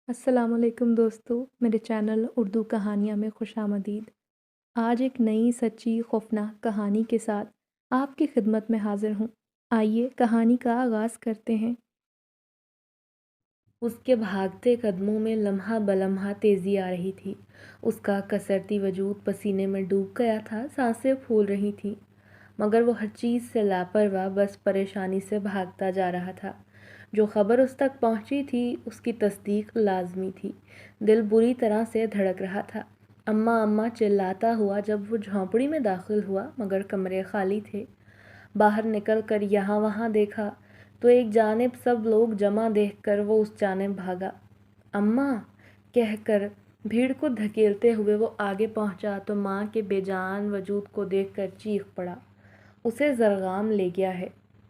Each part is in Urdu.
السلام علیکم دوستو، میرے چینل اردو کہانیاں میں خوش آمدید۔ آج ایک نئی سچی خوفناک کہانی کے ساتھ آپ کی خدمت میں حاضر ہوں۔ آئیے کہانی کا آغاز کرتے ہیں۔ اس کے بھاگتے قدموں میں لمحہ بلمحہ تیزی آ رہی تھی۔ اس کا کسرتی وجود پسینے میں ڈوب گیا تھا، سانسیں پھول رہی تھیں، مگر وہ ہر چیز سے لاپرواہ بس پریشانی سے بھاگتا جا رہا تھا۔ جو خبر اس تک پہنچی تھی اس کی تصدیق لازمی تھی۔ دل بری طرح سے دھڑک رہا تھا۔ اماں اماں چلاتا ہوا جب وہ جھونپڑی میں داخل ہوا، مگر کمرے خالی تھے۔ باہر نکل کر یہاں وہاں دیکھا تو ایک جانب سب لوگ جمع دیکھ کر وہ اس جانب بھاگا۔ اماں کہہ کر بھیڑ کو دھکیلتے ہوئے وہ آگے پہنچا تو ماں کے بے جان وجود کو دیکھ کر چیخ پڑا۔ اسے زرغام لے گیا ہے،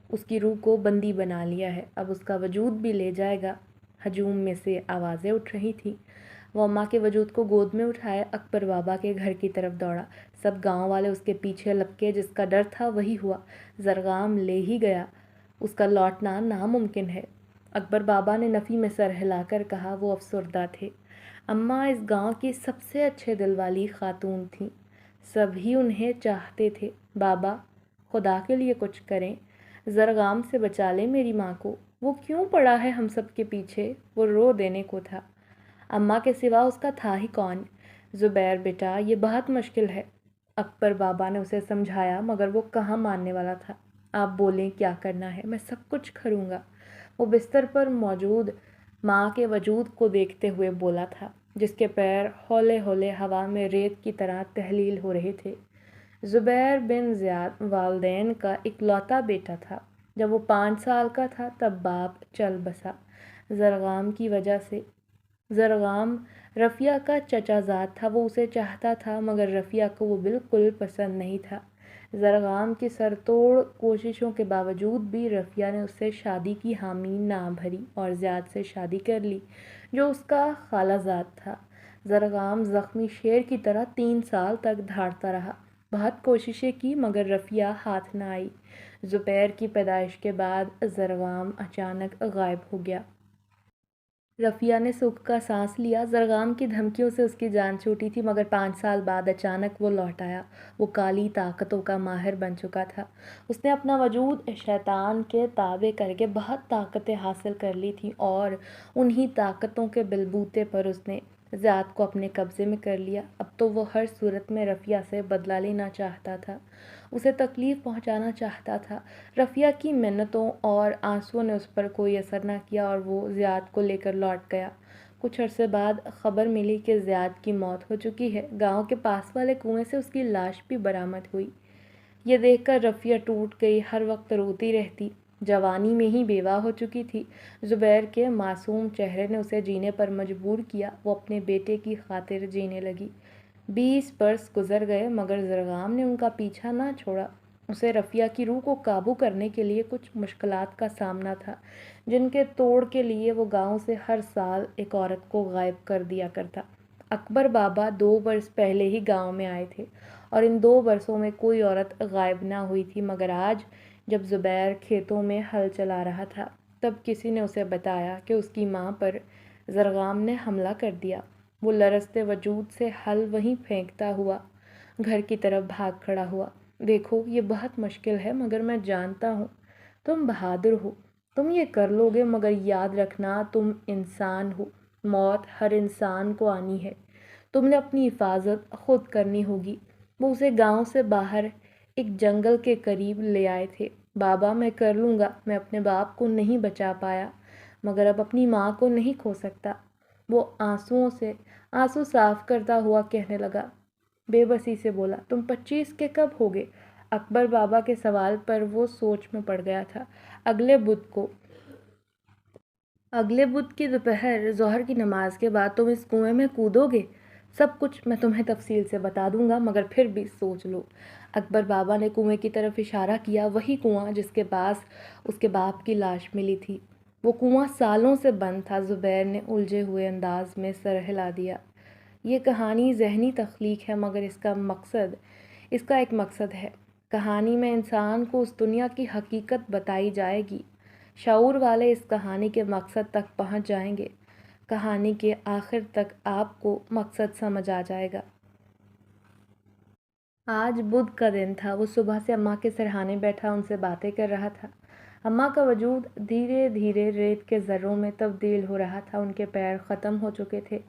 اس کی روح کو بندی بنا لیا ہے، اب اس کا وجود بھی لے جائے گا۔ ہجوم میں سے آوازیں اٹھ رہی تھیں۔ وہ اماں کے وجود کو گود میں اٹھائے اکبر بابا کے گھر کی طرف دوڑا۔ سب گاؤں والے اس کے پیچھے لپکے، جس کا ڈر تھا وہی ہوا۔ زرغام لے ہی گیا، اس کا لوٹنا ناممکن ہے۔ اکبر بابا نے نفی میں سر ہلا کر کہا، وہ افسردہ تھے۔ اماں اس گاؤں کی سب سے اچھے دل والی خاتون تھیں، سبھی انہیں چاہتے تھے۔ بابا خدا کے لیے کچھ کریں، زرغام سے بچا لیں میری ماں کو، وہ کیوں پڑا ہے ہم سب کے پیچھے، وہ رو دینے کو تھا۔ اماں کے سوا اس کا تھا ہی کون؟ زبیر بیٹا یہ بہت مشکل ہے، اکبر بابا نے اسے سمجھایا، مگر وہ کہاں ماننے والا تھا۔ آپ بولیں کیا کرنا ہے، میں سب کچھ کروں گا، وہ بستر پر موجود ماں کے وجود کو دیکھتے ہوئے بولا تھا، جس کے پیر ہولے ہولے ہوا میں ریت کی طرح تحلیل ہو رہے تھے۔ زبیر بن زیاد والدین کا اکلوتا بیٹا تھا۔ جب وہ 5 سال کا تھا تب باپ چل بسا، زرغام کی وجہ سے۔ زرغام رفیہ کا چچا زاد تھا، وہ اسے چاہتا تھا، مگر رفیہ کو وہ بالکل پسند نہیں تھا۔ زرغام کی سر توڑ کوششوں کے باوجود بھی رفیہ نے اس سے شادی کی حامی نہ بھری اور زیاد سے شادی کر لی، جو اس کا خالہ زاد تھا۔ زرغام زخمی شیر کی طرح 3 سال تک دھاڑتا رہا، بہت کوششیں کی، مگر رفیہ ہاتھ نہ آئی۔ زبیر کی پیدائش کے بعد زرغام اچانک غائب ہو گیا۔ رفیہ نے سکھ کا سانس لیا۔ زرغام کی دھمکیوں سے اس کی جان چھوٹی تھی، مگر 5 سال بعد اچانک وہ لوٹ آیا۔ وہ کالی طاقتوں کا ماہر بن چکا تھا۔ اس نے اپنا وجود شیطان کے تابع کر کے بہت طاقتیں حاصل کر لی تھیں، اور انہی طاقتوں کے بلبوتے پر اس نے زیاد کو اپنے قبضے میں کر لیا۔ اب تو وہ ہر صورت میں رفیہ سے بدلہ لینا چاہتا تھا، اسے تکلیف پہنچانا چاہتا تھا۔ رفیہ کی منتوں اور آنسوؤں نے اس پر کوئی اثر نہ کیا اور وہ زیاد کو لے کر لوٹ گیا۔ کچھ عرصے بعد خبر ملی کہ زیاد کی موت ہو چکی ہے۔ گاؤں کے پاس والے کنویں سے اس کی لاش بھی برآمد ہوئی۔ یہ دیکھ کر رفیہ ٹوٹ گئی، ہر وقت روتی رہتی، جوانی میں ہی بیوہ ہو چکی تھی۔ زبیر کے معصوم چہرے نے اسے جینے پر مجبور کیا، وہ اپنے بیٹے کی خاطر جینے لگی۔ 20 برس گزر گئے، مگر زرغام نے ان کا پیچھا نہ چھوڑا۔ اسے رفیہ کی روح کو قابو کرنے کے لیے کچھ مشکلات کا سامنا تھا، جن کے توڑ کے لیے وہ گاؤں سے ہر سال ایک عورت کو غائب کر دیا کرتا۔ اکبر بابا 2 برس پہلے ہی گاؤں میں آئے تھے، اور ان 2 برسوں میں کوئی عورت غائب نہ ہوئی تھی، مگر آج جب زبیر کھیتوں میں ہل چلا رہا تھا، تب کسی نے اسے بتایا کہ اس کی ماں پر زرغام نے حملہ کر دیا۔ وہ لرزتے وجود سے ہل وہیں پھینکتا ہوا گھر کی طرف بھاگ کھڑا ہوا۔ دیکھو یہ بہت مشکل ہے، مگر میں جانتا ہوں تم بہادر ہو، تم یہ کر لو گے، مگر یاد رکھنا تم انسان ہو، موت ہر انسان کو آنی ہے، تم نے اپنی حفاظت خود کرنی ہوگی۔ وہ اسے گاؤں سے باہر ایک جنگل کے قریب لے آئے تھے۔ بابا میں کر لوں گا، میں اپنے باپ کو نہیں بچا پایا، مگر اب اپنی ماں کو نہیں کھو سکتا۔ وہ آنسو صاف کرتا ہوا کہنے لگا، بے بسی سے بولا، تم 25 کے کب ہوگے؟ اکبر بابا کے سوال پر وہ سوچ میں پڑ گیا تھا۔ اگلے بدھ کی دوپہر ظہر کی نماز کے بعد تم اس کنویں میں کودو گے؟ سب کچھ میں تمہیں تفصیل سے بتا دوں گا، مگر پھر بھی سوچ لو۔ اکبر بابا نے کنویں کی طرف اشارہ کیا، وہی کنواں جس کے پاس اس کے باپ کی لاش ملی تھی۔ وہ کنواں سالوں سے بند تھا۔ زبیر نے الجھے ہوئے انداز میں سر ہلا دیا۔ یہ کہانی ذہنی تخلیق ہے، مگر اس کا ایک مقصد ہے۔ کہانی میں انسان کو اس دنیا کی حقیقت بتائی جائے گی۔ شعور والے اس کہانی کے مقصد تک پہنچ جائیں گے۔ کہانی کے آخر تک آپ کو مقصد سمجھ آ جائے گا۔ آج بدھ کا دن تھا۔ وہ صبح سے اماں کے سرہانے بیٹھا ان سے باتیں کر رہا تھا۔ اماں کا وجود دھیرے دھیرے ریت کے ذروں میں تبدیل ہو رہا تھا۔ ان کے پیر ختم ہو چکے تھے۔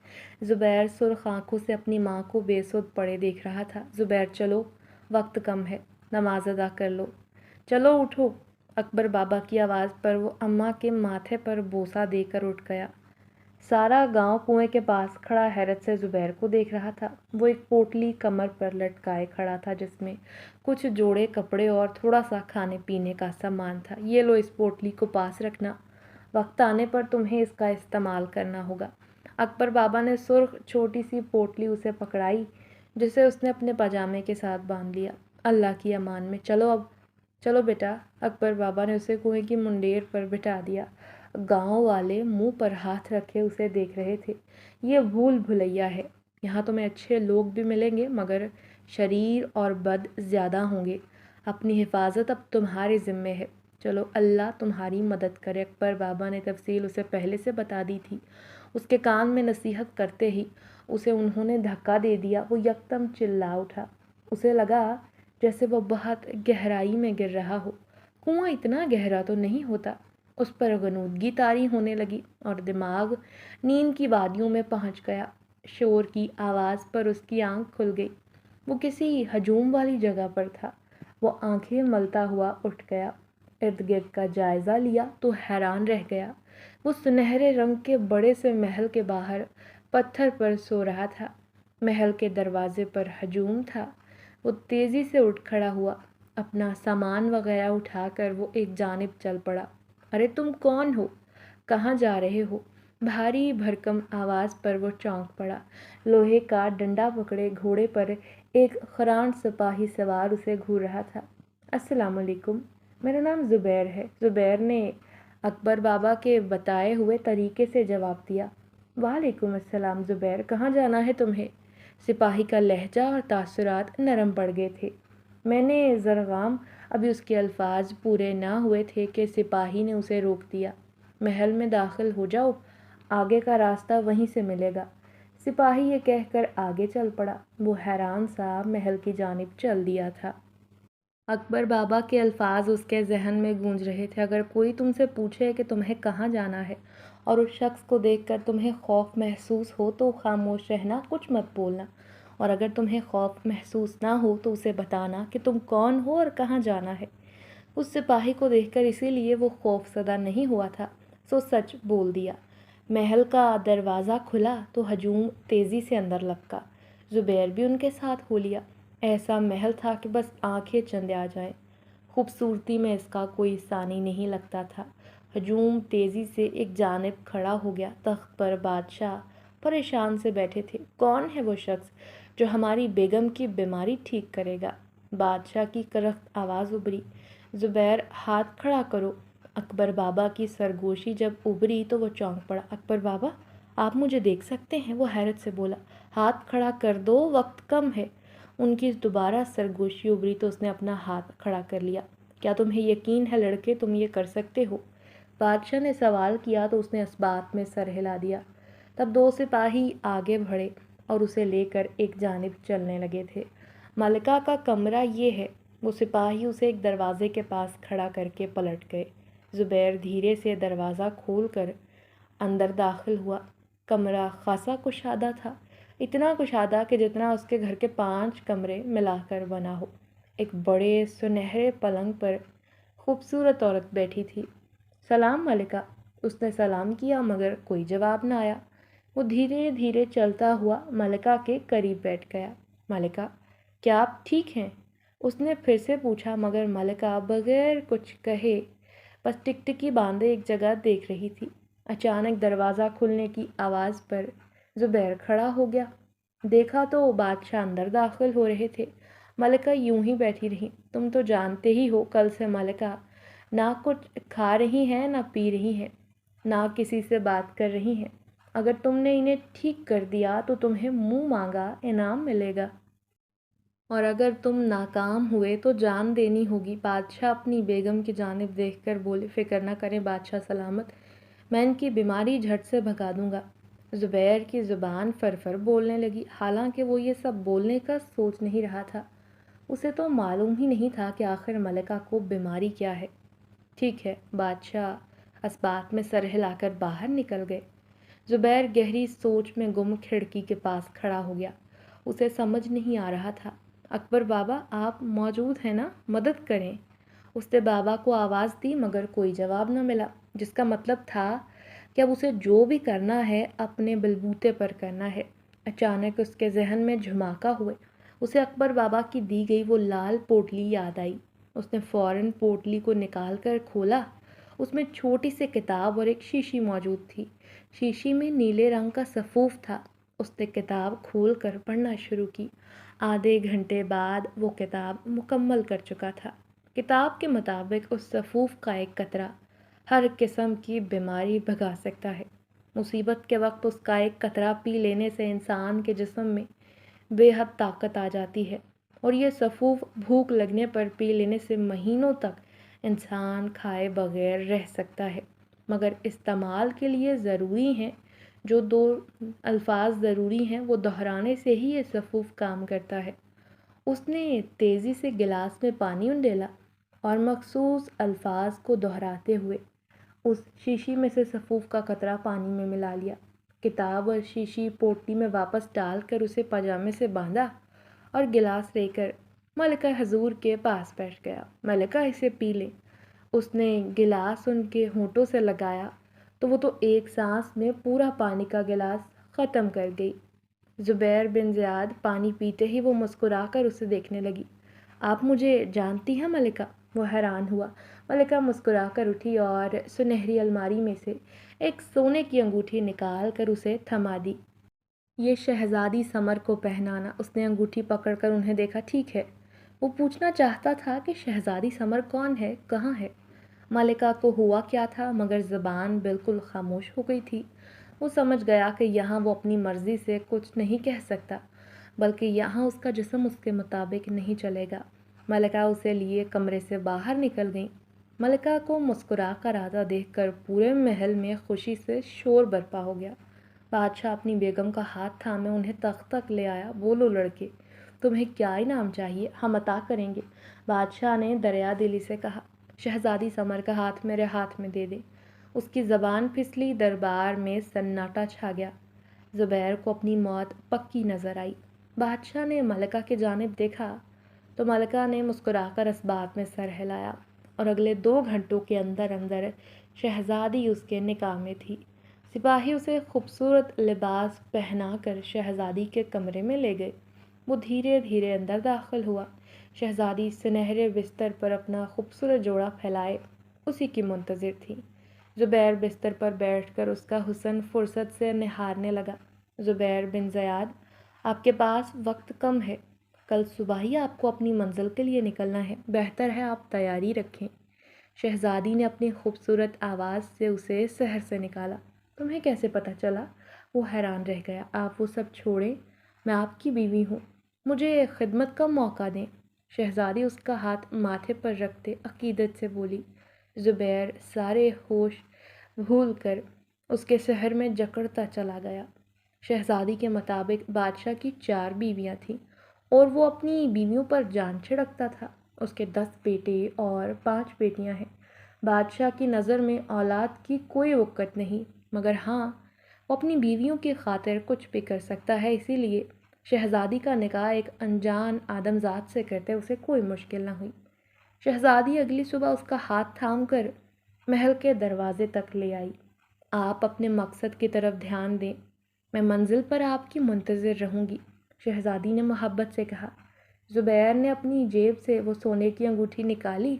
زبیر سرخ آنکھوں سے اپنی ماں کو بے سود پڑے دیکھ رہا تھا۔ زبیر چلو، وقت کم ہے، نماز ادا کر لو۔ چلو اٹھو۔ اکبر بابا کی آواز پر وہ اماں کے ماتھے پر بوسہ دے کر اٹھ گیا۔ سارا گاؤں کنویں کے پاس کھڑا حیرت سے زبیر کو دیکھ رہا تھا۔ وہ ایک پوٹلی کمر پر لٹکائے کھڑا تھا جس میں کچھ جوڑے کپڑے اور تھوڑا سا کھانے پینے کا سامان تھا۔ یہ لو، اس پوٹلی کو پاس رکھنا، وقت آنے پر تمہیں اس کا استعمال کرنا ہوگا۔ اکبر بابا نے سرخ چھوٹی سی پوٹلی اسے پکڑائی جسے اس نے اپنے پاجامے کے ساتھ باندھ لیا۔ اللہ کی امان میں، چلو اب، چلو بیٹا۔ اکبر بابا نے اسے کنویں کی منڈیر پر بٹھا دیا۔ گاؤں والے منہ پر ہاتھ رکھے اسے دیکھ رہے تھے۔ یہ بھول بھلیا ہے، یہاں تمہیں اچھے لوگ بھی ملیں گے مگر شریر اور بد زیادہ ہوں گے۔ اپنی حفاظت اب تمہارے ذمے ہے، چلو اللہ تمہاری مدد کرے۔ اکبر بابا نے تفصیل اسے پہلے سے بتا دی تھی۔ اس کے کان میں نصیحت کرتے ہی اسے انہوں نے دھکا دے دیا۔ وہ یکدم چلا اٹھا۔ اسے لگا جیسے وہ بہت گہرائی میں گر رہا ہو۔ کنواں اتنا گہرا تو نہیں ہوتا۔ اس پر غنودگی طاری ہونے لگی اور دماغ نیند کی وادیوں میں پہنچ گیا۔ شور کی آواز پر اس کی آنکھ کھل گئی۔ وہ کسی ہجوم والی جگہ پر تھا۔ وہ آنکھیں ملتا ہوا اٹھ گیا، ارد گرد کا جائزہ لیا تو حیران رہ گیا۔ وہ سنہرے رنگ کے بڑے سے محل کے باہر پتھر پر سو رہا تھا۔ محل کے دروازے پر ہجوم تھا۔ وہ تیزی سے اٹھ کھڑا ہوا۔ اپنا سامان وغیرہ اٹھا کر وہ ایک جانب چل پڑا۔ ارے تم کون ہو؟ کہاں جا رہے ہو؟ بھاری بھرکم آواز پر وہ چونک پڑا۔ لوہے کا ڈنڈا پکڑے گھوڑے پر ایک خران سپاہی سوار اسے گھور رہا تھا۔ السلام علیکم، میرا نام زبیر ہے۔ زبیر نے اکبر بابا کے بتائے ہوئے طریقے سے جواب دیا۔ وعلیکم السلام زبیر، کہاں جانا ہے تمہیں؟ سپاہی کا لہجہ اور تاثرات نرم پڑ گئے تھے۔ میں نے زرغام، ابھی اس کے الفاظ پورے نہ ہوئے تھے کہ سپاہی نے اسے روک دیا۔ محل میں داخل ہو جاؤ، آگے کا راستہ وہیں سے ملے گا۔ سپاہی یہ کہہ کر آگے چل پڑا۔ وہ حیران سا محل کی جانب چل دیا تھا۔ اکبر بابا کے الفاظ اس کے ذہن میں گونج رہے تھے۔ اگر کوئی تم سے پوچھے کہ تمہیں کہاں جانا ہے اور اس شخص کو دیکھ کر تمہیں خوف محسوس ہو تو خاموش رہنا، کچھ مت بولنا، اور اگر تمہیں خوف محسوس نہ ہو تو اسے بتانا کہ تم کون ہو اور کہاں جانا ہے۔ اس سپاہی کو دیکھ کر اسی لیے وہ خوف زدہ نہیں ہوا تھا، سو سچ بول دیا۔ محل کا دروازہ کھلا تو ہجوم تیزی سے اندر لپکا۔ زبیر بھی ان کے ساتھ ہو لیا۔ ایسا محل تھا کہ بس آنکھیں چند آ جائیں۔ خوبصورتی میں اس کا کوئی ثانی نہیں لگتا تھا۔ ہجوم تیزی سے ایک جانب کھڑا ہو گیا۔ تخت پر بادشاہ پریشان سے بیٹھے تھے۔ کون ہے وہ شخص جو ہماری بیگم کی بیماری ٹھیک کرے گا؟ بادشاہ کی کرخت آواز ابھری۔ زبیر، ہاتھ کھڑا کرو۔ اکبر بابا کی سرگوشی جب ابھری تو وہ چونک پڑا۔ اکبر بابا، آپ مجھے دیکھ سکتے ہیں؟ وہ حیرت سے بولا۔ ہاتھ کھڑا کر دو، وقت کم ہے۔ ان کی دوبارہ سرگوشی ابھری تو اس نے اپنا ہاتھ کھڑا کر لیا۔ کیا تمہیں یقین ہے لڑکے تم یہ کر سکتے ہو؟ بادشاہ نے سوال کیا تو اس نے اس بات میں سر ہلا دیا۔ تب دو سپاہی آگے بڑھے اور اسے لے کر ایک جانب چلنے لگے تھے۔ ملکہ کا کمرہ یہ ہے۔ وہ سپاہی اسے ایک دروازے کے پاس کھڑا کر کے پلٹ گئے۔ زبیر دھیرے سے دروازہ کھول کر اندر داخل ہوا۔ کمرہ خاصا کشادہ تھا، اتنا کشادہ کہ جتنا اس کے گھر کے 5 کمرے ملا کر بنا ہو۔ ایک بڑے سنہرے پلنگ پر خوبصورت عورت بیٹھی تھی۔ سلام ملکہ، اس نے سلام کیا مگر کوئی جواب نہ آیا۔ وہ دھیرے دھیرے چلتا ہوا ملکہ کے قریب بیٹھ گیا۔ ملکہ، کیا آپ ٹھیک ہیں؟ اس نے پھر سے پوچھا مگر ملکہ بغیر کچھ کہے بس ٹکٹکی باندھے ایک جگہ دیکھ رہی تھی۔ اچانک دروازہ کھلنے کی آواز پر زبیر کھڑا ہو گیا۔ دیکھا تو بادشاہ اندر داخل ہو رہے تھے۔ ملکہ یوں ہی بیٹھی رہی۔ تم تو جانتے ہی ہو کل سے ملکہ نہ کچھ کھا رہی ہیں نہ پی رہی ہیں، نہ کسی سے بات کر رہی ہیں۔ اگر تم نے انہیں ٹھیک کر دیا تو تمہیں منہ مانگا انعام ملے گا، اور اگر تم ناکام ہوئے تو جان دینی ہوگی۔ بادشاہ اپنی بیگم کی جانب دیکھ کر بولے، فکر نہ کریں بادشاہ سلامت، میں ان کی بیماری جھٹ سے بھگا دوں گا۔ زبیر کی زبان فرفر بولنے لگی، حالانکہ وہ یہ سب بولنے کا سوچ نہیں رہا تھا۔ اسے تو معلوم ہی نہیں تھا کہ آخر ملکہ کو بیماری کیا ہے۔ ٹھیک ہے، بادشاہ اسبات میں سر ہلا کر باہر نکل گئے۔ زبیر گہری سوچ میں گم کھڑکی کے پاس کھڑا ہو گیا۔ اسے سمجھ نہیں آ رہا تھا۔ اکبر بابا، آپ موجود ہیں نا؟ مدد کریں۔ اس نے بابا کو آواز دی مگر کوئی جواب نہ ملا، جس کا مطلب تھا کہ اب اسے جو بھی کرنا ہے اپنے بلبوتے پر کرنا ہے۔ اچانک اس کے ذہن میں جھماکا ہوئے۔ اسے اکبر بابا کی دی گئی وہ لال پوٹلی یاد آئی۔ اس نے فوراً پوٹلی کو نکال کر کھولا۔ اس میں چھوٹی سی کتاب اور ایک شیشی موجود تھی۔ شیشی میں نیلے رنگ کا سفوف تھا۔ اس نے کتاب کھول کر پڑھنا شروع کی۔ آدھے گھنٹے بعد وہ کتاب مکمل کر چکا تھا۔ کتاب کے مطابق اس سفوف کا ایک قطرہ ہر قسم کی بیماری بھگا سکتا ہے۔ مصیبت کے وقت اس کا ایک قطرہ پی لینے سے انسان کے جسم میں بے حد طاقت آ جاتی ہے، اور یہ سفوف بھوک لگنے پر پی لینے سے مہینوں تک انسان کھائے بغیر رہ سکتا ہے۔ مگر استعمال کے لیے ضروری ہیں جو دو الفاظ ضروری ہیں، وہ دہرانے سے ہی یہ سفوف کام کرتا ہے۔ اس نے تیزی سے گلاس میں پانی انڈیلا اور مخصوص الفاظ کو دہراتے ہوئے اس شیشی میں سے سفوف کا قطرہ پانی میں ملا لیا۔ کتاب اور شیشی پوٹلی میں واپس ڈال کر اسے پاجامے سے باندھا اور گلاس لے کر ملکہ حضور کے پاس بیٹھ گیا۔ ملکہ، اسے پی لیں۔ اس نے گلاس ان کے ہونٹوں سے لگایا تو وہ تو ایک سانس میں پورا پانی کا گلاس ختم کر گئی۔ زبیر بن زیاد پانی پیتے ہی وہ مسکرا کر اسے دیکھنے لگی۔ آپ مجھے جانتی ہیں ملکہ؟ وہ حیران ہوا۔ ملکہ مسکرا کر اٹھی اور سنہری الماری میں سے ایک سونے کی انگوٹھی نکال کر اسے تھما دی۔ یہ شہزادی سمر کو پہنانا۔ اس نے انگوٹھی پکڑ کر انہیں دیکھا۔ ٹھیک ہے، وہ پوچھنا چاہتا تھا کہ شہزادی سمر کون ہے، کہاں ہے؟ ملکہ کو ہوا کیا تھا مگر زبان بالکل خاموش ہو گئی تھی۔ وہ سمجھ گیا کہ یہاں وہ اپنی مرضی سے کچھ نہیں کہہ سکتا، بلکہ یہاں اس کا جسم اس کے مطابق نہیں چلے گا۔ ملکہ اسے لیے کمرے سے باہر نکل گئیں۔ ملکہ کو مسکرا کر آتا دیکھ کر پورے محل میں خوشی سے شور برپا ہو گیا۔ بادشاہ اپنی بیگم کا ہاتھ تھامے انہیں تخت تک لے آیا۔ بولو لڑکے، تمہیں کیا انعام چاہیے، ہم عطا کریں گے۔ بادشاہ نے دریا دلی سے کہا۔ شہزادی سمر کا ہاتھ میرے ہاتھ میں دے دے۔ اس کی زبان پھسلی، دربار میں سناٹا چھا گیا۔ زبیر کو اپنی موت پکی نظر آئی۔ بادشاہ نے ملکہ کی جانب دیکھا تو ملکہ نے مسکرا کر اسبات میں سر ہلایا، اور اگلے 2 گھنٹوں کے اندر اندر شہزادی اس کے نکاح میں تھی۔ سپاہی اسے خوبصورت لباس پہنا کر شہزادی کے کمرے میں لے گئے۔ وہ دھیرے دھیرے اندر داخل ہوا۔ شہزادی سنہرے بستر پر اپنا خوبصورت جوڑا پھیلائے اسی کی منتظر تھی۔ زبیر بستر پر بیٹھ کر اس کا حسن فرصت سے نہارنے لگا۔ زبیر بن زیاد، آپ کے پاس وقت کم ہے، کل صبح ہی آپ کو اپنی منزل کے لیے نکلنا ہے، بہتر ہے آپ تیاری رکھیں۔ شہزادی نے اپنی خوبصورت آواز سے اسے شہر سے نکالا۔ تمہیں کیسے پتہ چلا؟ وہ حیران رہ گیا۔ آپ وہ سب چھوڑیں، میں آپ کی بیوی ہوں، مجھے خدمت کا موقع دیں۔ شہزادی اس کا ہاتھ ماتھے پر رکھتے عقیدت سے بولی۔ زبیر سارے ہوش بھول کر اس کے شہر میں جکڑتا چلا گیا۔ شہزادی کے مطابق بادشاہ کی 4 بیویاں تھیں اور وہ اپنی بیویوں پر جان چھڑکتا تھا۔ اس کے 10 بیٹے اور 5 بیٹیاں ہیں۔ بادشاہ کی نظر میں اولاد کی کوئی وقت نہیں، مگر ہاں، وہ اپنی بیویوں کی خاطر کچھ بھی کر سکتا ہے، اسی لیے شہزادی کا نکاح ایک انجان آدمزاد سے کرتے اسے کوئی مشکل نہ ہوئی۔ شہزادی اگلی صبح اس کا ہاتھ تھام کر محل کے دروازے تک لے آئی۔ آپ اپنے مقصد کی طرف دھیان دیں، میں منزل پر آپ کی منتظر رہوں گی، شہزادی نے محبت سے کہا۔ زبیر نے اپنی جیب سے وہ سونے کی انگوٹھی نکالی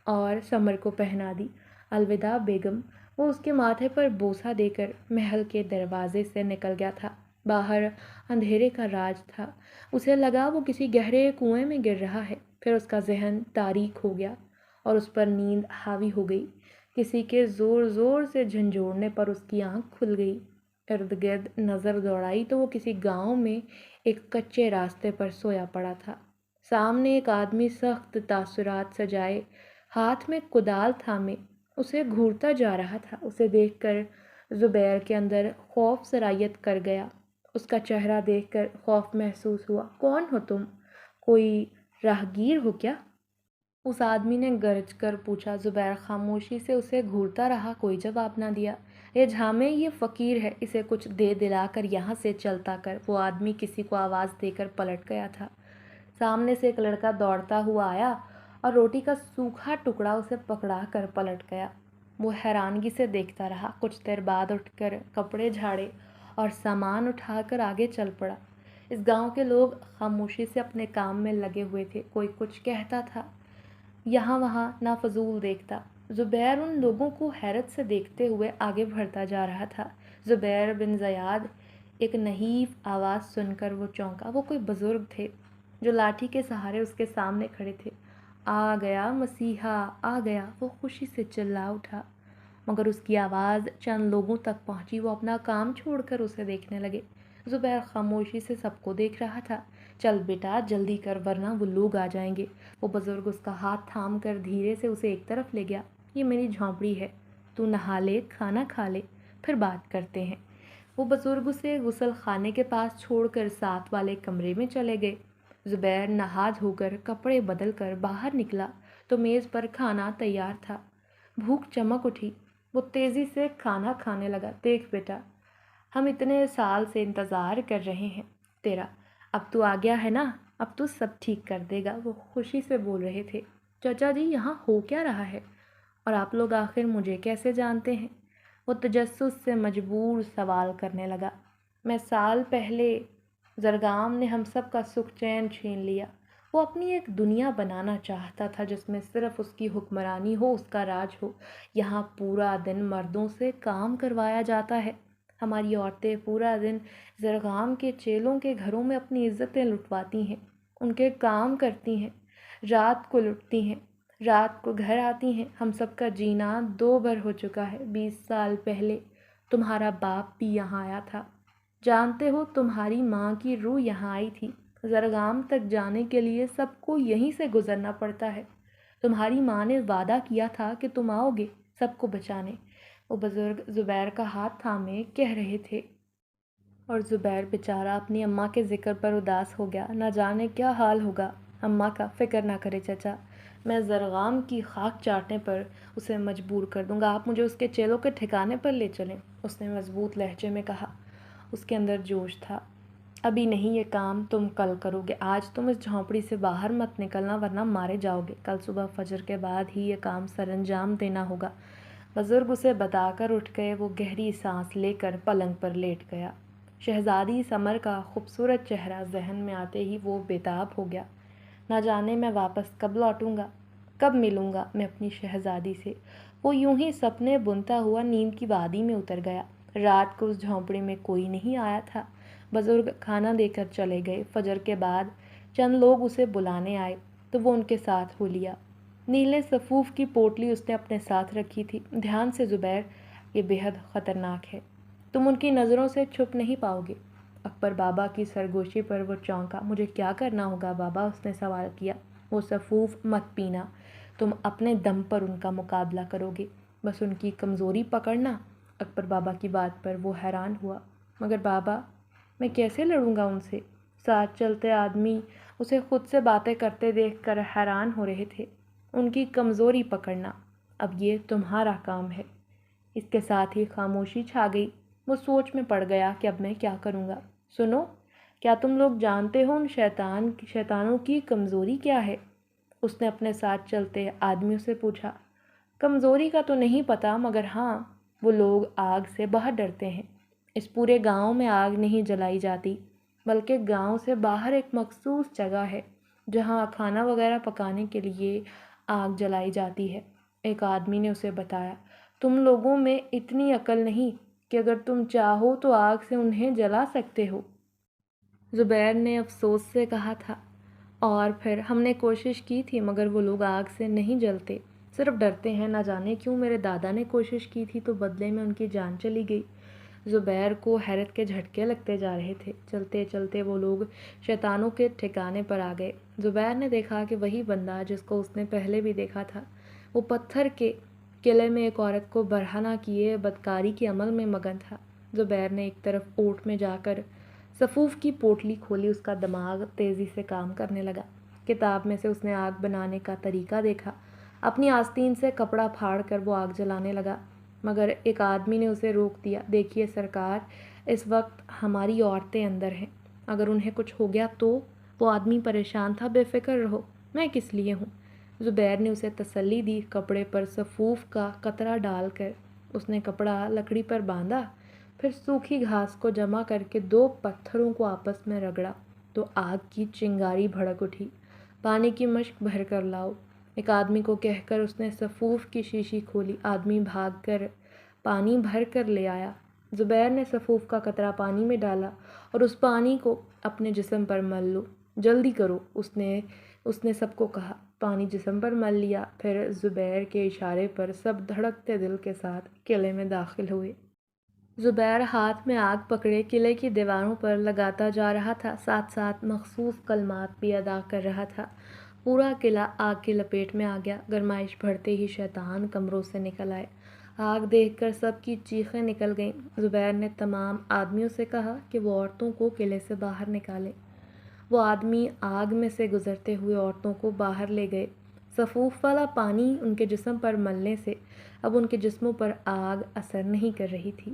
اور سمر کو پہنا دی۔ الوداع بیگم، وہ اس کے ماتھے پر بوسہ دے کر محل کے دروازے سے نکل گیا تھا۔ باہر اندھیرے کا راج تھا۔ اسے لگا وہ کسی گہرے کنویں میں گر رہا ہے۔ پھر اس کا ذہن تاریک ہو گیا اور اس پر نیند حاوی ہو گئی۔ کسی کے زور زور سے جھنجھوڑنے پر اس کی آنکھ کھل گئی۔ ارد گرد نظر دوڑائی تو وہ کسی گاؤں میں ایک کچے راستے پر سویا پڑا تھا۔ سامنے ایک آدمی سخت تاثرات سجائے ہاتھ میں کدال تھامے اسے گھورتا جا رہا تھا۔ اسے دیکھ کر زبیر کے اندر خوف سرایت کر گیا۔ اس کا چہرہ دیکھ کر خوف محسوس ہوا۔ کون ہو تم؟ کوئی راہگیر ہو کیا؟ اس آدمی نے گرج کر پوچھا۔ زبیر خاموشی سے اسے گھورتا رہا، کوئی جواب نہ دیا۔ یہ جھامے، یہ فقیر ہے، اسے کچھ دے دلا کر یہاں سے چلتا کر۔ وہ آدمی کسی کو آواز دے کر پلٹ گیا تھا۔ سامنے سے ایک لڑکا دوڑتا ہوا آیا اور روٹی کا سوکھا ٹکڑا اسے پکڑا کر پلٹ گیا۔ وہ حیرانگی سے دیکھتا رہا۔ کچھ دیر بعد اٹھ کر کپڑے جھاڑے اور سامان اٹھا کر آگے چل پڑا۔ اس گاؤں کے لوگ خاموشی سے اپنے کام میں لگے ہوئے تھے۔ کوئی کچھ کہتا تھا، یہاں وہاں نہ فضول دیکھتا۔ زبیر ان لوگوں کو حیرت سے دیکھتے ہوئے آگے بڑھتا جا رہا تھا۔ زبیر بن زیاد، ایک نحیف آواز سن کر وہ چونکا۔ وہ کوئی بزرگ تھے جو لاٹھی کے سہارے اس کے سامنے کھڑے تھے۔ آ گیا مسیحا، آ گیا، وہ خوشی سے چلا اٹھا۔ مگر اس کی آواز چند لوگوں تک پہنچی۔ وہ اپنا کام چھوڑ کر اسے دیکھنے لگے۔ زبیر خاموشی سے سب کو دیکھ رہا تھا۔ چل بیٹا جلدی کر ورنہ وہ لوگ آ جائیں گے۔ وہ بزرگ اس کا ہاتھ تھام کر دھیرے سے اسے ایک طرف لے گیا۔ یہ میری جھونپڑی ہے، تو نہا لے، کھانا کھا لے، پھر بات کرتے ہیں۔ وہ بزرگ اسے غسل خانے کے پاس چھوڑ کر ساتھ والے کمرے میں چلے گئے۔ زبیر نہا دھو کر کپڑے بدل کر باہر نکلا تو میز پر کھانا تیار تھا۔ بھوک چمک اٹھی۔ وہ تیزی سے کھانا کھانے لگا۔ دیکھ بیٹا، ہم اتنے سال سے انتظار کر رہے ہیں تیرا، اب تو آ گیا ہے نا، اب تو سب ٹھیک کر دے گا۔ وہ خوشی سے بول رہے تھے۔ چچا جی یہاں ہو کیا رہا ہے؟ اور آپ لوگ آخر مجھے کیسے جانتے ہیں؟ وہ تجسس سے مجبور سوال کرنے لگا۔ میں سال پہلے زرگام نے ہم سب کا سکھ چین چھین لیا۔ وہ اپنی ایک دنیا بنانا چاہتا تھا جس میں صرف اس کی حکمرانی ہو، اس کا راج ہو۔ یہاں پورا دن مردوں سے کام کروایا جاتا ہے۔ ہماری عورتیں پورا دن زرگام کے چیلوں کے گھروں میں اپنی عزتیں لٹواتی ہیں، ان کے کام کرتی ہیں، رات کو لٹتی ہیں، رات کو گھر آتی ہیں۔ ہم سب کا جینا دو بر ہو چکا ہے۔ 20 سال پہلے تمہارا باپ بھی یہاں آیا تھا، جانتے ہو تمہاری ماں کی روح یہاں آئی تھی۔ زرگام تک جانے کے لیے سب کو یہیں سے گزرنا پڑتا ہے۔ تمہاری ماں نے وعدہ کیا تھا کہ تم آؤ گے سب کو بچانے۔ وہ بزرگ زبیر کا ہاتھ تھامے کہہ رہے تھے، اور زبیر بیچارہ اپنی اماں کے ذکر پر اداس ہو گیا۔ نہ جانے کیا حال ہوگا اماں کا، فکر نہ کرے چچا، میں زرگام کی خاک چاٹنے پر اسے مجبور کر دوں گا۔ آپ مجھے اس کے چیلوں کے ٹھکانے پر لے چلیں، اس نے مضبوط لہجے میں کہا۔ اس کے اندر جوش تھا۔ ابھی نہیں، یہ کام تم کل کرو گے۔ آج تم اس جھونپڑی سے باہر مت نکلنا ورنہ مارے جاؤ گے۔ کل صبح فجر کے بعد ہی یہ کام سر انجام دینا ہوگا۔ بزرگ اسے بتا کر اٹھ گئے۔ وہ گہری سانس لے کر پلنگ پر لیٹ گیا۔ شہزادی سمر کا خوبصورت چہرہ ذہن میں آتے ہی وہ بےتاب ہو گیا۔ نہ جانے میں واپس کب لوٹوں گا، کب ملوں گا میں اپنی شہزادی سے۔ وہ یوں ہی سپنے بنتا ہوا نیند کی وادی میں اتر گیا۔ رات کو اس جھونپڑی میں کوئی نہیں آیا تھا۔ بزرگ کھانا دے کر چلے گئے۔ فجر کے بعد چند لوگ اسے بلانے آئے تو وہ ان کے ساتھ ہو لیا۔ نیلے سفوف کی پوٹلی اس نے اپنے ساتھ رکھی تھی۔ دھیان سے زبیر، یہ بے حد خطرناک ہے، تم ان کی نظروں سے چھپ نہیں پاؤ گے۔ اکبر بابا کی سرگوشی پر وہ چونکا۔ مجھے کیا کرنا ہوگا بابا؟ اس نے سوال کیا۔ وہ سفوف مت پینا، تم اپنے دم پر ان کا مقابلہ کرو گے، بس ان کی کمزوری پکڑنا۔ اکبر بابا کی بات پر وہ حیران ہوا۔ مگر بابا، میں کیسے لڑوں گا ان سے؟ ساتھ چلتے آدمی اسے خود سے باتیں کرتے دیکھ کر حیران ہو رہے تھے۔ ان کی کمزوری پکڑنا، اب یہ تمہارا کام ہے۔ اس کے ساتھ ہی خاموشی چھا گئی۔ وہ سوچ میں پڑ گیا کہ اب میں کیا کروں گا۔ سنو، کیا تم لوگ جانتے ہو ان شیطانوں کی کمزوری کیا ہے؟ اس نے اپنے ساتھ چلتے آدمیوں سے پوچھا۔ کمزوری کا تو نہیں پتہ، مگر ہاں، وہ لوگ آگ سے بہت ڈرتے ہیں۔ اس پورے گاؤں میں آگ نہیں جلائی جاتی، بلکہ گاؤں سے باہر ایک مخصوص جگہ ہے جہاں کھانا وغیرہ پکانے کے لیے آگ جلائی جاتی ہے۔ ایک آدمی نے اسے بتایا۔ تم لوگوں میں اتنی عقل نہیں کہ اگر تم چاہو تو آگ سے انہیں جلا سکتے ہو۔ زبیر نے افسوس سے کہا تھا، اور پھر ہم نے کوشش کی تھی مگر وہ لوگ آگ سے نہیں جلتے، صرف ڈرتے ہیں۔ نہ جانے کیوں میرے دادا نے کوشش کی تھی تو بدلے میں ان کی جان چلی گئی۔ زبیر کو حیرت کے جھٹکے لگتے جا رہے تھے۔ چلتے چلتے وہ لوگ شیطانوں کے ٹھکانے پر آ گئے۔ زبیر نے دیکھا کہ وہی بندہ جس کو اس نے پہلے بھی دیکھا تھا، وہ پتھر کے قلعے میں ایک عورت کو برہنہ کیے بدکاری کے عمل میں مگن تھا۔ زبیر نے ایک طرف اوٹ میں جا کر صفوف کی پوٹلی کھولی۔ اس کا دماغ تیزی سے کام کرنے لگا۔ کتاب میں سے اس نے آگ بنانے کا طریقہ دیکھا۔ اپنی آستین سے کپڑا پھاڑ کر وہ آگ جلانے لگا، مگر ایک آدمی نے اسے روک دیا۔ دیکھیے سرکار، اس وقت ہماری عورتیں اندر ہیں، اگر انہیں کچھ ہو گیا تو؟ وہ آدمی پریشان تھا۔ بے فکر رہو، میں کس لیے ہوں؟ زبیر نے اسے تسلی دی۔ کپڑے پر صفوف کا قطرہ ڈال کر اس نے کپڑا لکڑی پر باندھا، پھر سوکھی گھاس کو جمع کر کے 2 پتھروں کو آپس میں رگڑا تو آگ کی چنگاری بھڑک اٹھی۔ پانی کی مشک بھر کر لاؤ، ایک آدمی کو کہہ کر اس نے صفوف کی شیشی کھولی۔ آدمی بھاگ کر پانی بھر کر لے آیا۔ زبیر نے صفوف کا قطرہ پانی میں ڈالا اور اس پانی کو اپنے جسم پر مل لو۔ جلدی کرو، اس نے سب کو کہا۔ پانی جسم پر مل لیا، پھر زبیر کے اشارے پر سب دھڑکتے دل کے ساتھ قلعے میں داخل ہوئے۔ زبیر ہاتھ میں آگ پکڑے قلعے کی دیواروں پر لگاتا جا رہا تھا، ساتھ ساتھ مخصوص کلمات بھی ادا کر رہا تھا۔ پورا قلعہ آگ کی لپیٹ میں آ گیا۔ گرمائش بڑھتے ہی شیطان کمروں سے نکل آئے۔ آگ دیکھ کر سب کی چیخیں نکل گئیں۔ زبیر نے تمام آدمیوں سے کہا کہ وہ عورتوں کو قلعے سے باہر نکالیں۔ وہ آدمی آگ میں سے گزرتے ہوئے عورتوں کو باہر لے گئے۔ صفوف والا پانی ان کے جسم پر ملنے سے اب ان کے جسموں پر آگ اثر نہیں کر رہی تھی۔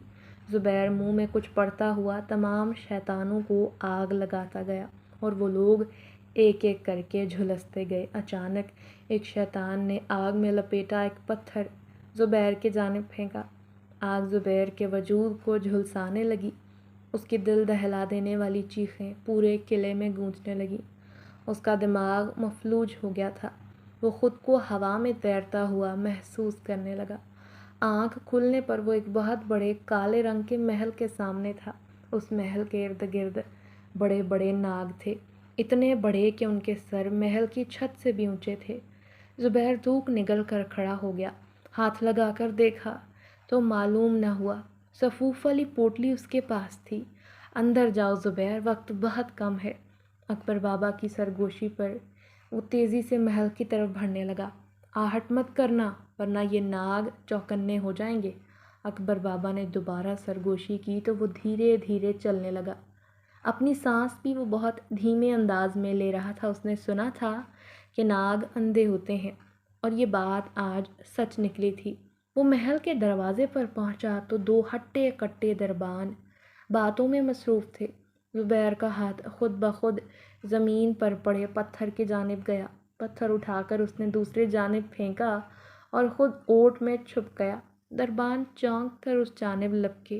زبیر منہ میں کچھ پڑتا ہوا تمام شیطانوں کو آگ لگاتا گیا اور وہ لوگ ایک ایک کر کے جھلستے گئے۔ اچانک ایک شیطان نے آگ میں لپیٹا ایک پتھر زبیر کی جانب پھینکا۔ آگ زبیر کے وجود کو جھلسانے لگی۔ اس کی دل دہلا دینے والی چیخیں پورے قلعے میں گونجنے لگیں۔ اس کا دماغ مفلوج ہو گیا تھا۔ وہ خود کو ہوا میں تیرتا ہوا محسوس کرنے لگا۔ آنکھ کھلنے پر وہ ایک بہت بڑے کالے رنگ کے محل کے سامنے تھا۔ اس محل کے ارد گرد بڑے بڑے ناگ تھے، اتنے بڑے کہ ان کے سر محل کی چھت سے بھی اونچے تھے۔ زبیر دھوک نگل کر کھڑا ہو گیا۔ ہاتھ لگا کر دیکھا تو معلوم نہ ہوا۔ صفوف والی پوٹلی اس کے پاس تھی۔ اندر جاؤ زبیر، وقت بہت کم ہے۔ اکبر بابا کی سرگوشی پر وہ تیزی سے محل کی طرف بڑھنے لگا۔ آہٹ مت کرنا ورنہ یہ ناگ چوکنے ہو جائیں گے۔ اکبر بابا نے دوبارہ سرگوشی کی تو وہ دھیرے دھیرے چلنے لگا۔ اپنی سانس بھی وہ بہت دھیمے انداز میں لے رہا تھا۔ اس نے سنا تھا کہ ناگ اندھے ہوتے ہیں اور یہ بات آج سچ نکلی تھی۔ وہ محل کے دروازے پر پہنچا تو 2 ہٹے کٹے دربان باتوں میں مصروف تھے۔ زبیر کا ہاتھ خود بخود زمین پر پڑے پتھر کی جانب گیا۔ پتھر اٹھا کر اس نے دوسری جانب پھینکا اور خود اوٹ میں چھپ گیا۔ دربان چونک کر اس جانب لپکے۔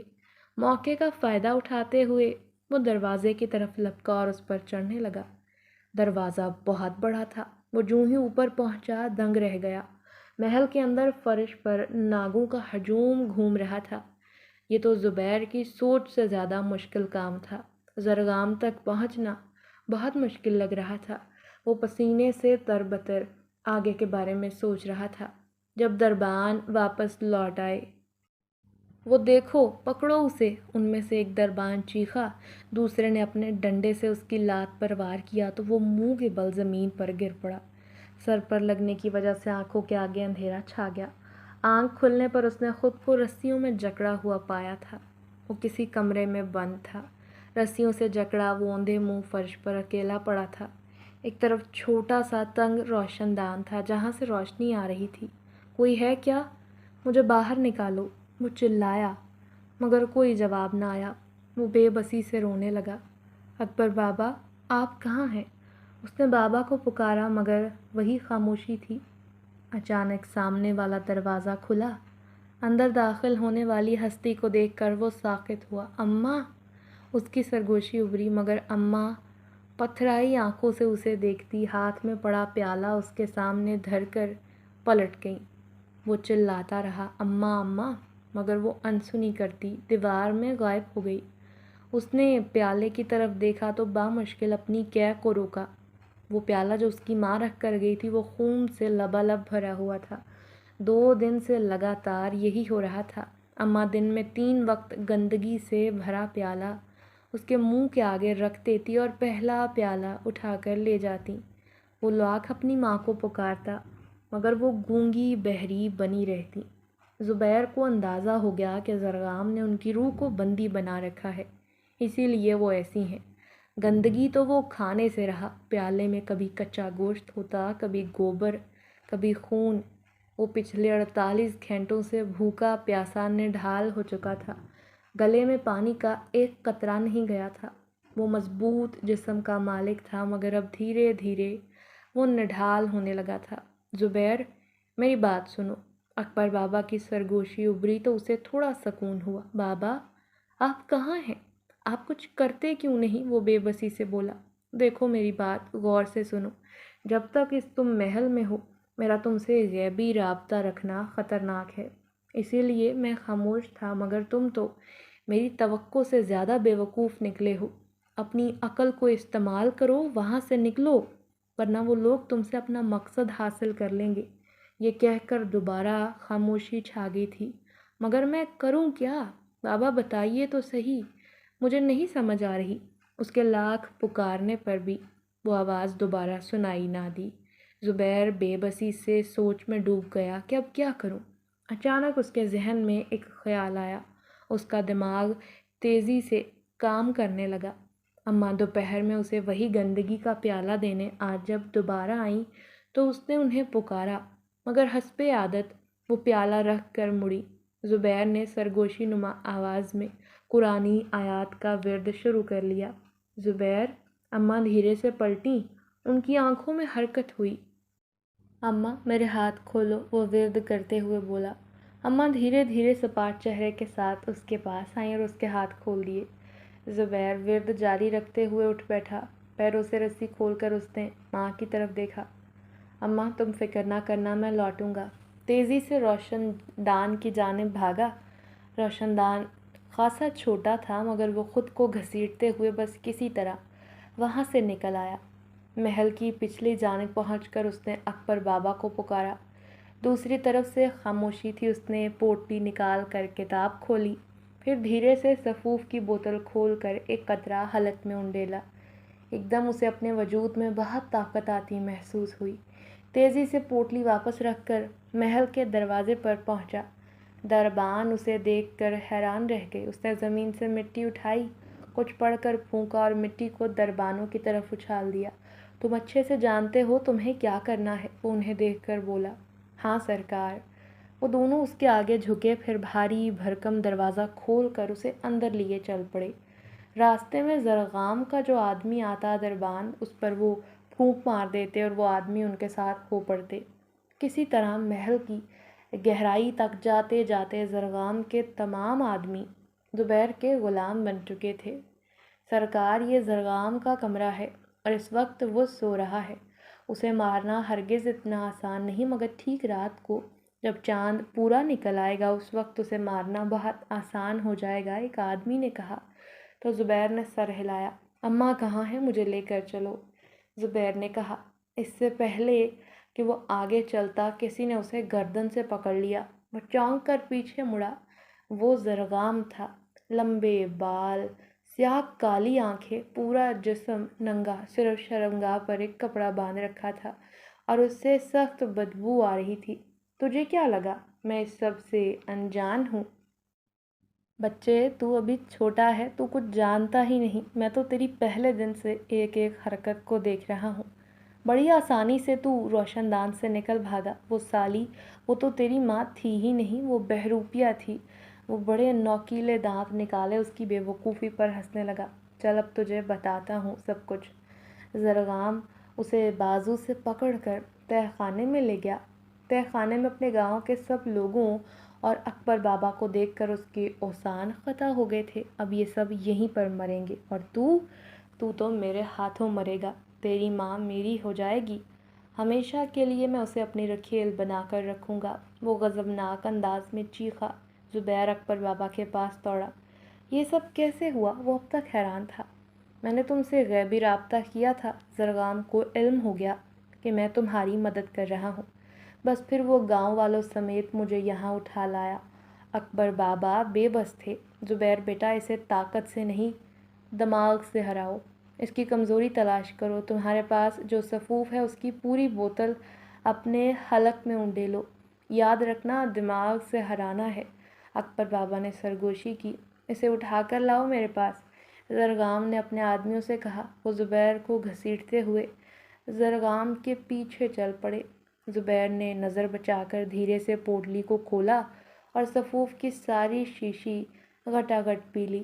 موقع کا فائدہ اٹھاتے ہوئے وہ دروازے کی طرف لپکا اور اس پر چڑھنے لگا۔ دروازہ بہت بڑا تھا۔ وہ جوں ہی اوپر پہنچا دنگ رہ گیا۔ محل کے اندر فرش پر ناگوں کا ہجوم گھوم رہا تھا۔ یہ تو زبیر کی سوچ سے زیادہ مشکل کام تھا۔ زرغام تک پہنچنا بہت مشکل لگ رہا تھا۔ وہ پسینے سے تربتر آگے کے بارے میں سوچ رہا تھا۔ جب دربان واپس لوٹ آئے، وہ دیکھو پکڑو اسے، ان میں سے ایک دربان چیخا۔ دوسرے نے اپنے ڈنڈے سے اس کی لات پر وار کیا تو وہ منہ کے بل زمین پر گر پڑا۔ سر پر لگنے کی وجہ سے آنکھوں کے آگے اندھیرا چھا گیا۔ آنکھ کھلنے پر اس نے خود کو رسیوں میں جکڑا ہوا پایا تھا۔ وہ کسی کمرے میں بند تھا۔ رسیوں سے جکڑا وہ اوندھے منہ فرش پر اکیلا پڑا تھا۔ ایک طرف چھوٹا سا تنگ روشن دان تھا جہاں سے روشنی آ رہی تھی۔ کوئی ہے کیا؟ مجھے باہر نکالو، وہ چلایا، مگر کوئی جواب نہ آیا۔ وہ بے بسی سے رونے لگا۔ اکبر بابا، آپ کہاں ہیں؟ اس نے بابا کو پکارا مگر وہی خاموشی تھی۔ اچانک سامنے والا دروازہ کھلا۔ اندر داخل ہونے والی ہستی کو دیکھ کر وہ ساکت ہوا۔ اماں! اس کی سرگوشی ابھری مگر اماں پتھرائی آنکھوں سے اسے دیکھتی ہاتھ میں پڑا پیالہ اس کے سامنے دھر کر پلٹ گئیں۔ وہ چلاتا رہا، اماں اماں، مگر وہ انسنی کرتی دیوار میں غائب ہو گئی۔ اس نے پیالے کی طرف دیکھا تو بامشکل اپنی کیے کو روکا۔ وہ پیالہ جو اس کی ماں رکھ کر گئی تھی وہ خون سے لبالب بھرا ہوا تھا۔ 2 دن سے لگاتار یہی ہو رہا تھا۔ اماں دن میں 3 وقت گندگی سے بھرا پیالہ اس کے منہ کے آگے رکھ دیتی اور پہلا پیالہ اٹھا کر لے جاتی۔ وہ لاکھ اپنی ماں کو پکارتا مگر وہ گونگی بہری بنی رہتی۔ زبیر کو اندازہ ہو گیا کہ زرغام نے ان کی روح کو بندی بنا رکھا ہے، اسی لیے وہ ایسی ہیں۔ گندگی تو وہ کھانے سے رہا، پیالے میں کبھی کچا گوشت ہوتا، کبھی گوبر، کبھی خون۔ وہ پچھلے 48 گھنٹوں سے بھوکا پیاسا نڈھال ہو چکا تھا، گلے میں پانی کا ایک قطرہ نہیں گیا تھا۔ وہ مضبوط جسم کا مالک تھا، مگر اب دھیرے دھیرے وہ نڈھال ہونے لگا تھا۔ زبیر، میری بات سنو۔ اکبر بابا کی سرگوشی ابھری تو اسے تھوڑا سکون ہوا۔ بابا، آپ کہاں ہیں؟ آپ کچھ کرتے کیوں نہیں؟ وہ بے بسی سے بولا۔ دیکھو میری بات غور سے سنو، جب تک تم محل میں ہو میرا تم سے غیبی رابطہ رکھنا خطرناک ہے، اسی لیے میں خاموش تھا، مگر تم تو میری توقع سے زیادہ بے وقوف نکلے ہو۔ اپنی عقل کو استعمال کرو، وہاں سے نکلو، ورنہ وہ لوگ تم سے اپنا مقصد حاصل کر لیں گے۔ یہ کہہ کر دوبارہ خاموشی چھا گئی تھی۔ مگر میں کروں کیا؟ بابا بتائیے تو صحیح، مجھے نہیں سمجھ آ رہی۔ اس کے لاکھ پکارنے پر بھی وہ آواز دوبارہ سنائی نہ دی۔ زبیر بے بسی سے سوچ میں ڈوب گیا کہ اب کیا کروں۔ اچانک اس کے ذہن میں ایک خیال آیا۔ اس کا دماغ تیزی سے کام کرنے لگا۔ اماں دوپہر میں اسے وہی گندگی کا پیالہ دینے آج جب دوبارہ آئیں تو اس نے انہیں پکارا، مگر حسب عادت وہ پیالہ رکھ کر مڑی۔ زبیر نے سرگوشی نما آواز میں قرآنی آیات کا ورد شروع کر لیا۔ زبیر، اماں دھیرے سے پلٹیں، ان کی آنکھوں میں حرکت ہوئی۔ اماں میرے ہاتھ کھولو، وہ ورد کرتے ہوئے بولا۔ اماں دھیرے دھیرے سپاٹ چہرے کے ساتھ اس کے پاس آئیں اور اس کے ہاتھ کھول دیے۔ زبیر ورد جاری رکھتے ہوئے اٹھ بیٹھا۔ پیروں سے رسی کھول کر اس نے ماں کی طرف دیکھا۔ اماں تم فکر نہ کرنا، میں لوٹوں گا۔ تیزی سے روشن دان کی جانب بھاگا۔ روشن دان خاصا چھوٹا تھا، مگر وہ خود کو گھسیٹتے ہوئے بس کسی طرح وہاں سے نکل آیا۔ محل کی پچھلی جانب پہنچ کر اس نے اکبر بابا کو پکارا۔ دوسری طرف سے خاموشی تھی۔ اس نے پوٹلی نکال کر کتاب کھولی، پھر دھیرے سے سفوف کی بوتل کھول کر ایک قطرہ حلق میں انڈیلا۔ ایک دم اسے اپنے وجود میں بہت طاقت آتی محسوس ہوئی۔ تیزی سے پوٹلی واپس رکھ کر محل کے دروازے پر پہنچا۔ دربان اسے دیکھ کر حیران رہ گئے۔ اس نے زمین سے مٹی اٹھائی، کچھ پڑھ کر پھونکا اور مٹی کو دربانوں کی طرف اچھال دیا۔ تم اچھے سے جانتے ہو تمہیں کیا کرنا ہے، وہ انہیں دیکھ کر بولا۔ ہاں سرکار۔ وہ دونوں اس کے آگے جھکے، پھر بھاری بھرکم دروازہ کھول کر اسے اندر لیے چل پڑے۔ راستے میں زرغام کا جو آدمی آتا دربان، اس پر وہ پھونک مار دیتے اور وہ آدمی ان کے ساتھ ہو پڑتے۔ کسی طرح محل کی گہرائی تک جاتے جاتے زرغام کے تمام آدمی زبیر کے غلام بن چکے تھے۔ سرکار، یہ زرغام کا کمرہ ہے اور اس وقت وہ سو رہا ہے۔ اسے مارنا ہرگز اتنا آسان نہیں، مگر ٹھیک رات کو جب چاند پورا نکل آئے گا اس وقت اسے مارنا بہت آسان ہو جائے گا، ایک آدمی نے کہا۔ تو زبیر نے سر ہلایا۔ اماں کہاں ہیں؟ مجھے لے کر چلو، زبیر نے کہا۔ اس سے پہلے کہ وہ آگے چلتا کسی نے اسے گردن سے پکڑ لیا۔ وہ چونک کر پیچھے مڑا۔ وہ زرغام تھا، لمبے بال، سیاہ کالی آنکھیں، پورا جسم ننگا، صرف شرمگاہ پر ایک کپڑا باندھ رکھا تھا اور اس سے سخت بدبو آ رہی تھی۔ تجھے کیا لگا میں اس سب سے انجان ہوں؟ بچے، تو ابھی چھوٹا ہے، تو کچھ جانتا ہی نہیں۔ میں تو تیری پہلے دن سے ایک ایک حرکت کو دیکھ رہا ہوں۔ بڑی آسانی سے تو روشن دان سے نکل بھاگا۔ وہ سالی، وہ تو تیری ماں تھی ہی نہیں، وہ بہروپیہ تھی۔ وہ بڑے نوکیلے دانت نکالے اس کی بے وقوفی پر ہنسنے لگا۔ چل اب تجھے بتاتا ہوں سب کچھ۔ زرغام اسے بازو سے پکڑ کر تہہ خانے میں لے گیا۔ تہہ خانے میں اپنے گاؤں کے سب لوگوں اور اکبر بابا کو دیکھ کر اس کے اوسان قطع ہو گئے تھے۔ اب یہ سب یہیں پر مریں گے اور تو میرے ہاتھوں مرے گا۔ تیری ماں میری ہو جائے گی ہمیشہ کے لیے، میں اسے اپنی رکھیل بنا کر رکھوں گا۔ وہ غضبناک انداز میں چیخا۔ زبیر اکبر بابا کے پاس دوڑا۔ یہ سب کیسے ہوا؟ وہ اب تک حیران تھا۔ میں نے تم سے غیبی رابطہ کیا تھا، زرغام کو علم ہو گیا کہ میں تمہاری مدد کر رہا ہوں، بس پھر وہ گاؤں والوں سمیت مجھے یہاں اٹھا لایا۔ اکبر بابا بے بس تھے۔ زبیر بیٹا، اسے طاقت سے نہیں دماغ سے ہراؤ، اس کی کمزوری تلاش کرو۔ تمہارے پاس جو سفوف ہے اس کی پوری بوتل اپنے حلق میں انڈیلو، یاد رکھنا دماغ سے ہرانا ہے۔ اکبر بابا نے سرگوشی کی۔ اسے اٹھا کر لاؤ میرے پاس، زرگام نے اپنے آدمیوں سے کہا۔ وہ زبیر کو گھسیٹتے ہوئے زرگام کے پیچھے چل پڑے۔ زبیر نے نظر بچا کر دھیرے سے پوٹلی کو کھولا اور صفوف کی ساری شیشی گھٹا گھٹ پی لی۔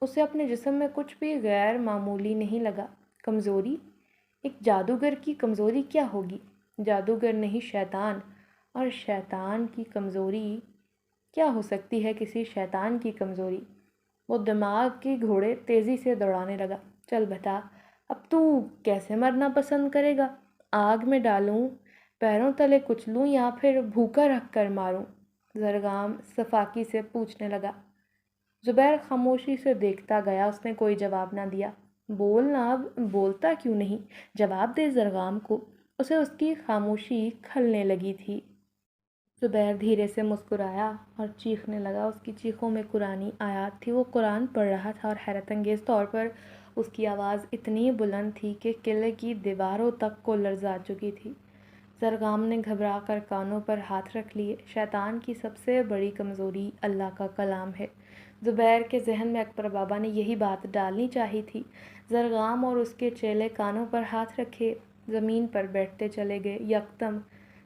اسے اپنے جسم میں کچھ بھی غیر معمولی نہیں لگا۔ کمزوری؟ ایک جادوگر کی کمزوری کیا ہوگی؟ جادوگر نہیں، شیطان۔ اور شیطان کی کمزوری کیا ہو سکتی ہے کسی شیطان کی کمزوری؟ وہ دماغ کے گھوڑے تیزی سے دوڑانے لگا۔ چل بتا، اب تو کیسے مرنا پسند کرے گا؟ آگ میں ڈالوں، پیروں تلے کچلوں یا پھر بھوکا رکھ کر ماروں؟ زرگام صفاقی سے پوچھنے لگا۔ زبیر خاموشی سے دیکھتا گیا۔ اس نے کوئی جواب نہ دیا۔ بولنا، اب بولتا کیوں نہیں؟ جواب دے زرگام کو۔ اسے اس کی خاموشی کھلنے لگی تھی۔ زبیر دھیرے سے مسکرایا اور چیخنے لگا۔ اس کی چیخوں میں قرآنی آیات تھی۔ وہ قرآن پڑھ رہا تھا اور حیرت انگیز طور پر اس کی آواز اتنی بلند تھی کہ قلعے کی دیواروں تک کو لرزا چکی تھی۔ زرگام نے گھبرا کر کانوں پر ہاتھ رکھ لیے۔ شیطان کی سب سے بڑی کمزوری اللہ کا کلام ہے۔ زبیر کے ذہن میں اکبر بابا نے یہی بات ڈالنی چاہی تھی۔ زرگام اور اس کے چیلے کانوں پر ہاتھ رکھے زمین پر بیٹھتے چلے گئے۔ یکدم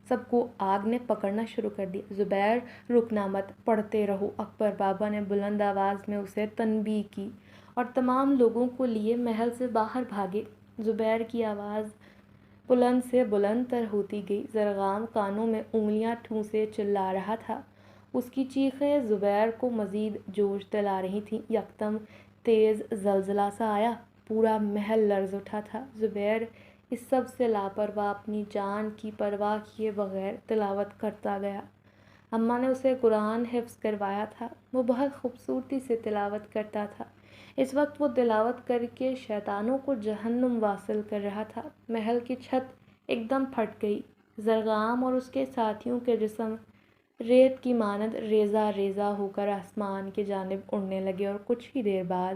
سب کو آگ نے پکڑنا شروع کر دیا۔ زبیر، رکنا مت، پڑھتے رہو۔ اکبر بابا نے بلند آواز میں اسے تنبیہ کی اور تمام لوگوں کو لیے محل سے باہر بھاگے۔ زبیر کی آواز بلند سے بلند تر ہوتی گئی۔ زرگام کانوں میں انگلیاں ٹھونسے چلا رہا تھا۔ اس کی چیخیں زبیر کو مزید جوش دلا رہی تھیں۔ یکدم تیز زلزلہ سا آیا۔ پورا محل لرز اٹھا تھا۔ زبیر اس سب سے لاپرواہ، اپنی جان کی پرواہ کیے بغیر تلاوت کرتا گیا۔ اماں نے اسے قرآن حفظ کروایا تھا۔ وہ بہت خوبصورتی سے تلاوت کرتا تھا۔ اس وقت وہ تلاوت کر کے شیطانوں کو جہنم واصل کر رہا تھا۔ محل کی چھت ایک دم پھٹ گئی۔ زرگام اور اس کے ساتھیوں کے جسم ریت کی مانند ریزہ ریزہ ہو کر آسمان کی جانب اڑنے لگے اور کچھ ہی دیر بعد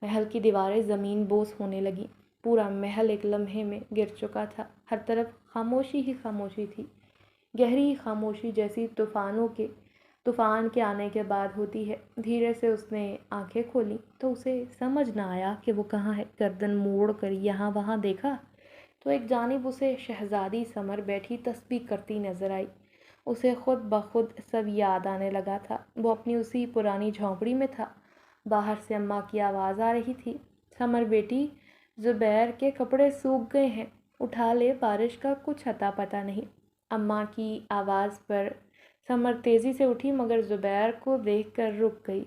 محل کی دیواریں زمین بوس ہونے لگیں۔ پورا محل ایک لمحے میں گر چکا تھا۔ ہر طرف خاموشی ہی خاموشی تھی، گہری خاموشی جیسی طوفان کے آنے کے بعد ہوتی ہے۔ دھیرے سے اس نے آنکھیں کھولیں تو اسے سمجھ نہ آیا کہ وہ کہاں ہے۔ گردن موڑ کر یہاں وہاں دیکھا تو ایک جانب اسے شہزادی سمر بیٹھی تسبیح کرتی نظر آئی۔ اسے خود بخود سب یاد آنے لگا تھا۔ وہ اپنی اسی پرانی جھونپڑی میں تھا۔ باہر سے اماں کی آواز آ رہی تھی۔ سمر بیٹی، زبیر کے کپڑے سوکھ گئے ہیں، اٹھا لے، بارش کا کچھ اتا پتہ نہیں۔ اماں کی آواز پر سمر تیزی سے اٹھی مگر زبیر کو دیکھ کر رک گئی۔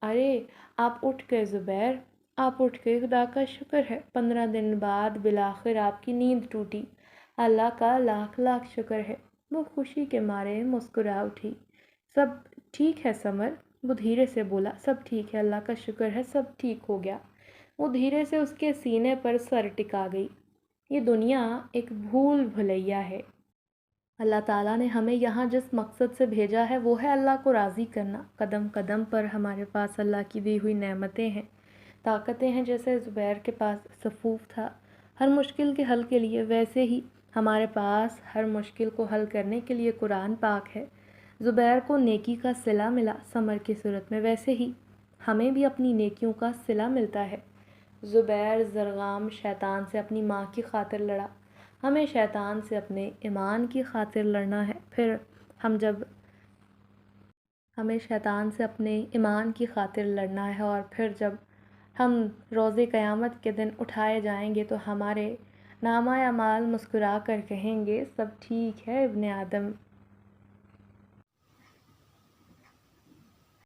ارے آپ اٹھ گئے زبیر، آپ اٹھ گئے، خدا کا شکر ہے، 15 دن بعد بالآخر آپ کی نیند ٹوٹی، اللہ کا لاکھ لاکھ شکر ہے۔ وہ خوشی کے مارے مسکرا اٹھی۔ سب ٹھیک ہے سمر، وہ دھیرے سے بولا۔ سب ٹھیک ہے، اللہ کا شکر ہے، سب ٹھیک ہو گیا۔ وہ دھیرے سے اس کے سینے پر سر ٹکا گئی۔ یہ دنیا ایک بھول بھلیا ہے۔ اللہ تعالیٰ نے ہمیں یہاں جس مقصد سے بھیجا ہے وہ ہے اللہ کو راضی کرنا۔ قدم قدم پر ہمارے پاس اللہ کی دی ہوئی نعمتیں ہیں، طاقتیں ہیں۔ جیسے زبیر کے پاس صفوف تھا ہر مشکل کے حل کے لیے، ویسے ہی ہمارے پاس ہر مشکل کو حل کرنے کے لیے قرآن پاک ہے۔ زبیر کو نیکی کا صلہ ملا سمر کی صورت میں، ویسے ہی ہمیں بھی اپنی نیکیوں کا صلہ ملتا ہے۔ زبیر، زرگام شیطان سے اپنی ماں کی خاطر لڑا، ہمیں شیطان سے اپنے ایمان کی خاطر لڑنا ہے۔ ہمیں شیطان سے اپنے ایمان کی خاطر لڑنا ہے، اور پھر جب ہم روز قیامت کے دن اٹھائے جائیں گے تو ہمارے نامہ اعمال مسکرا کر کہیں گے، سب ٹھیک ہے ابن آدم،